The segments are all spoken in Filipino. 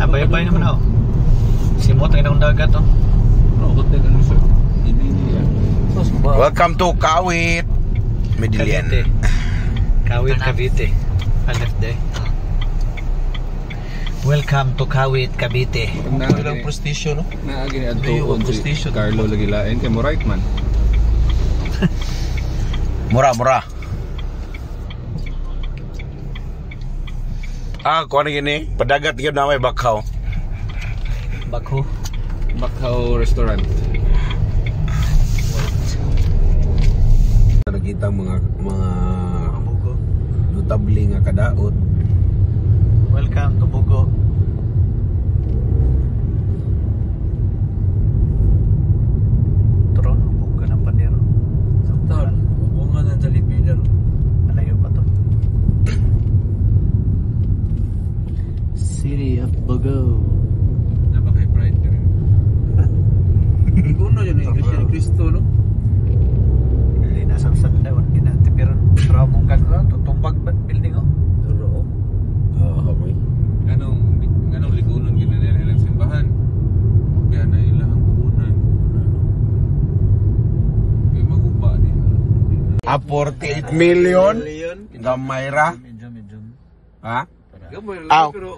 Bayabay naman ako. Simot ang inang dagat oh. Hotel ano sir? Welcome to Kawit, Medellin. Cavite. Kawit, Cavite. Left day. Welcome to Kawit, Cavite. Ilang prestisyo no? Naagi ni Adto si Carlo lagi lain kay mo right man. Mura. Kuha na gini, padagat yun na may Bakhaw. Bakhaw Restaurant. Nakita mga notable nga kadaot. Welcome to Bugo. Tron, bugo ng panero. Saktan, bunga ng Jollibee na. Malayo pa to. City of Bugo. Naba kay Pride ka rin. Kuno yun yung Iglesia ni Cristo no? Hindi nasalsal na yun. Ginatipiran. Pero kung gagawin, tutumbag ba building oh? Oo. Hamoy. Anong ligunon ginanila ilang simbahan? Kaya na ilang buunan. Kaya magupa din. 48 million? Gamay ra? Medyo. Ha?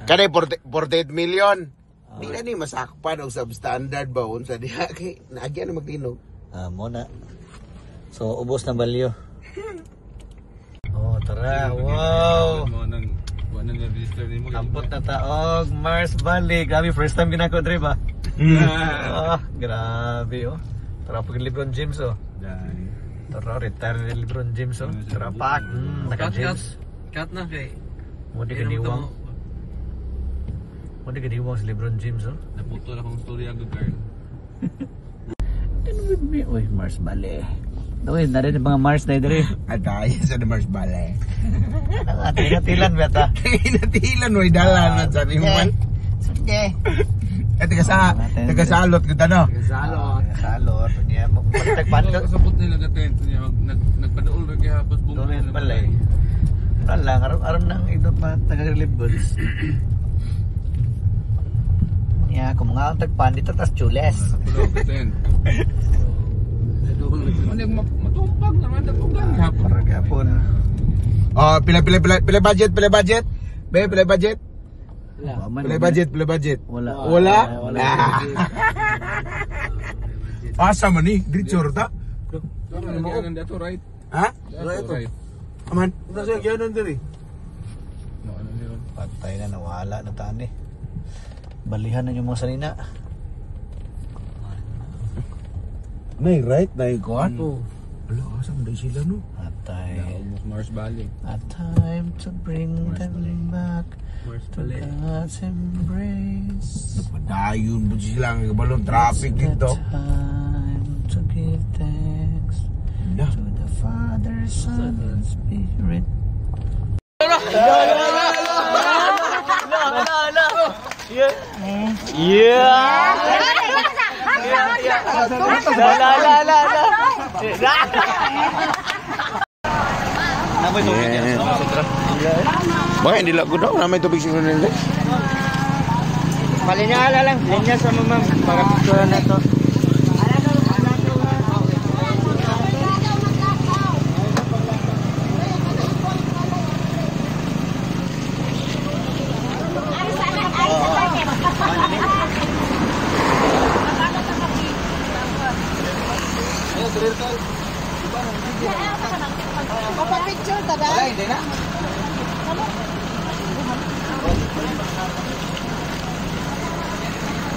Kada 48 million. Di na ni masakpan og substandard ba unsa diha kay naagya na magtinog. Muna. So ubos na balyo. Oh, tara. Wow. Wala nang register nimo. Ampot na taog Mars Valley. Grabe first time ginako dre ba? Grabe oh. Tara pag LeBron James oh. Tara retire ni LeBron James oh. Tara pak. Naka James. Cut na kay. Mo di kaniwang si LeBron James oh. Naputo na kong story agad girl. And with me, oy Mars Valley. Doy, na rin yung mga Mars na diri. Atay sa Mars Ballet. Tinatilan beta. Tinatilan way dalan sa niman. Sige. Taga-salot kita no. Salot. Niya mo pagtagpan ka. Kasabot nila gatent niya nagpadaol ra kay hapos bunga. Doon pala eh. Wala aram nang idot pa taga-relief goods. Ya, kung mga tagpan dito tas chules. Gatent. Matumpag naman dapugan Hapon. Oh, pila budget? Be, pila budget? Pila budget? Wala? Asa man ni? Diretso ta? Ano dato right? Ha? Right. Aman. Nasa gyanan diri. Patay na nawala na tani. Balihan na yung mga salina. Nay right, nay kuan. Ala, asa man sila no? Atay. Mars Valley. A time to bring them back to God's embrace. Napadayon mo sila ang balong traffic dito. Time to give thanks to the Father, Son, and Spirit. Namay tubig yan. Bakit hindi lago daw? Namay tubig siguro nila. Palinya lang. Linya sa mamam. Para picture na to. Picture tada. Wala hindi na.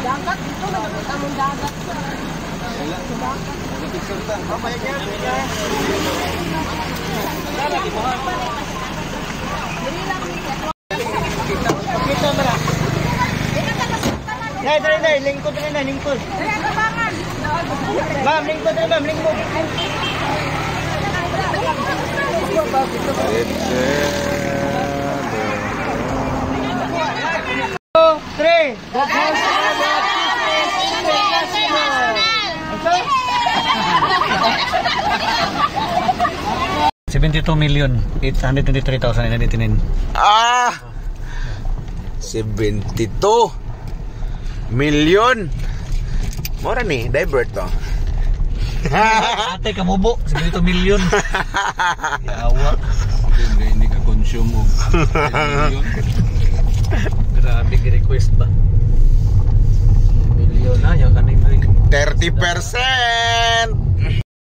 Dagat dito na among dagat. Wala. Picture ta. Mamaya niya. Dala di mo. Kita mara. Dai, lingkod na, lingkod. Ma'am, lingkod na, ma'am, lingkod. 3. 72,823,999. 72. Million. Mura ni, divert to. Ate, kamubo. Sabi dito million. Yawa. Hindi ka consume mo. Grabe, request ba? Million na, yung kaning ring. 30%.